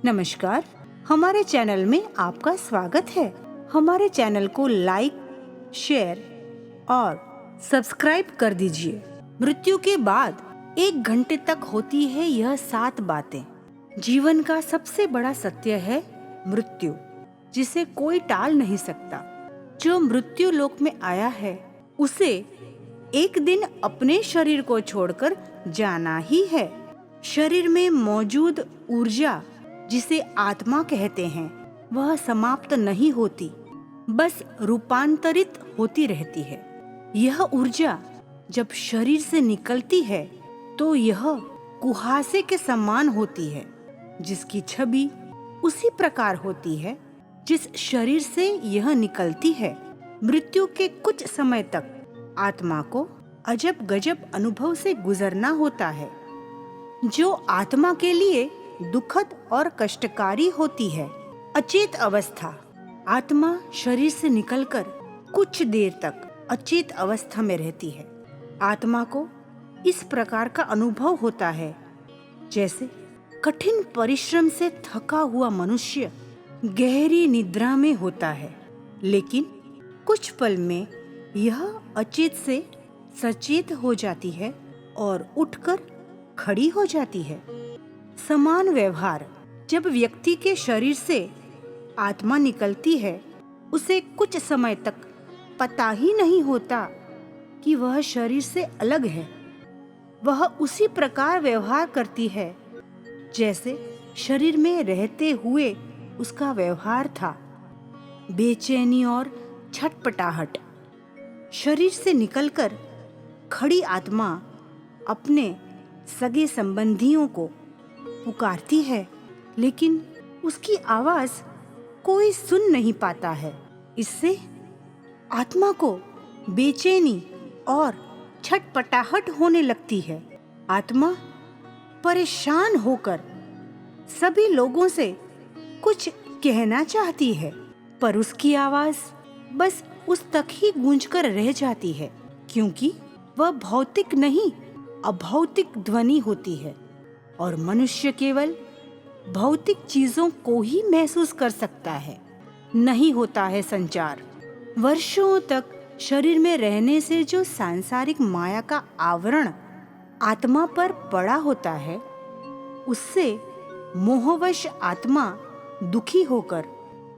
नमस्कार, हमारे चैनल में आपका स्वागत है। हमारे चैनल को लाइक, शेयर और सब्सक्राइब कर दीजिए। मृत्यु के बाद 1 घंटे तक होती है यह 7 बातें। जीवन का सबसे बड़ा सत्य है मृत्यु, जिसे कोई टाल नहीं सकता। जो मृत्यु लोक में आया है उसे एक दिन अपने शरीर को छोड़कर जाना ही है। शरीर में मौजूद ऊर्जा, जिसे आत्मा कहते हैं, वह समाप्त नहीं होती, बस रूपांतरित होती रहती है। यह ऊर्जा जब शरीर से निकलती है तो यह कुहासे के समान होती है, जिसकी छवि उसी प्रकार होती है जिस शरीर से यह निकलती है। मृत्यु के कुछ समय तक आत्मा को अजब गजब अनुभव से गुजरना होता है, जो आत्मा के लिए दुखद और कष्टकारी होती है। अचेत अवस्था। आत्मा शरीर से निकलकर कुछ देर तक अचेत अवस्था में रहती है। आत्मा को इस प्रकार का अनुभव होता है जैसे कठिन परिश्रम से थका हुआ मनुष्य गहरी निद्रा में होता है, लेकिन कुछ पल में यह अचेत से सचेत हो जाती है और उठकर खड़ी हो जाती है। समान व्यवहार। जब व्यक्ति के शरीर से आत्मा निकलती है, उसे कुछ समय तक पता ही नहीं होता कि वह शरीर से अलग है। वह उसी प्रकार व्यवहार करती है जैसे शरीर में रहते हुए उसका व्यवहार था। बेचैनी और छटपटाहट। शरीर से निकलकर खड़ी आत्मा अपने सगे संबंधियों को पुकारती है, लेकिन उसकी आवाज कोई सुन नहीं पाता है। इससे आत्मा को बेचैनी और छटपटाहट होने लगती है। आत्मा परेशान होकर सभी लोगों से कुछ कहना चाहती है, पर उसकी आवाज बस उस तक ही गूंजकर रह जाती है, क्योंकि वह भौतिक नहीं, अभौतिक ध्वनि होती है और मनुष्य केवल भौतिक चीजों को ही महसूस कर सकता है। नहीं होता है संचार। वर्षों तक शरीर में रहने से जो सांसारिक माया का आवरण आत्मा पर पड़ा होता है, उससे मोहवश आत्मा दुखी होकर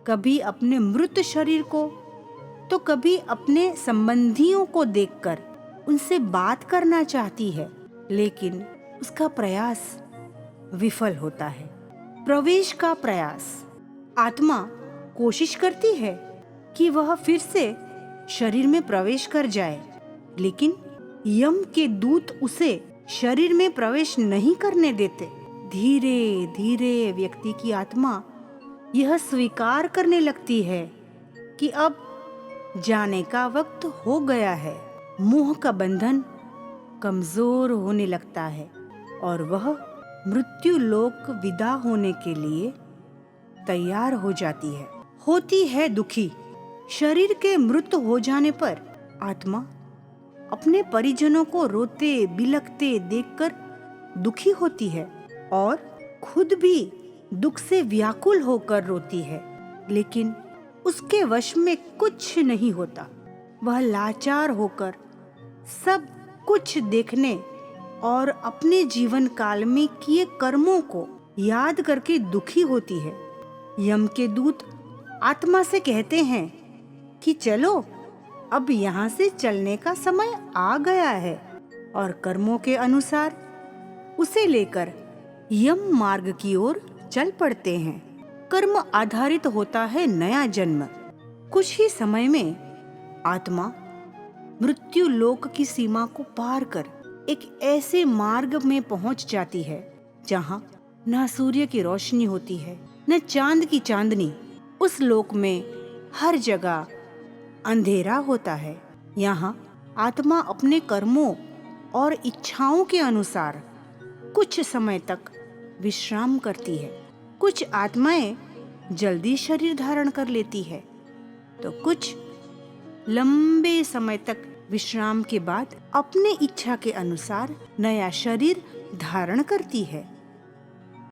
कभी अपने मृत शरीर को तो कभी अपने संबंधियों को देखकर उनसे बात करना चाहती है, लेकिन उसका प्रयास विफल होता है। प्रवेश का प्रयास। आत्मा कोशिश करती है कि वह फिर से शरीर में प्रवेश कर जाए, लेकिन यम के दूत उसे शरीर में प्रवेश नहीं करने देते। धीरे धीरे व्यक्ति की आत्मा यह स्वीकार करने लगती है कि अब जाने का वक्त हो गया है। मोह का बंधन कमजोर होने लगता है और वह मृत्यु लोक विदा होने के लिए तैयार हो जाती है। होती है दुखी। शरीर के मृत हो जाने पर आत्मा अपने परिजनों को रोते बिलखते देखकर दुखी होती है और खुद भी दुख से व्याकुल होकर रोती है, लेकिन उसके वश में कुछ नहीं होता। वह लाचार होकर सब कुछ देखने और अपने जीवन काल में किए कर्मों को याद करके दुखी होती है। यम के दूत आत्मा से कहते हैं कि चलो, अब यहाँ से चलने का समय आ गया है, और कर्मों के अनुसार उसे लेकर यम मार्ग की ओर चल पड़ते हैं। कर्म आधारित होता है नया जन्म। कुछ ही समय में आत्मा मृत्यु लोक की सीमा को पार कर एक ऐसे मार्ग में पहुंच जाती है जहां न सूर्य की रोशनी होती है, न चांद की चांदनी। उस लोक में हर जगह अंधेरा होता है। यहाँ आत्मा अपने कर्मों और इच्छाओं के अनुसार कुछ समय तक विश्राम करती है। कुछ आत्माएं जल्दी शरीर धारण कर लेती है, तो कुछ लंबे समय तक विश्राम के बाद अपने इच्छा के अनुसार नया शरीर धारण करती है।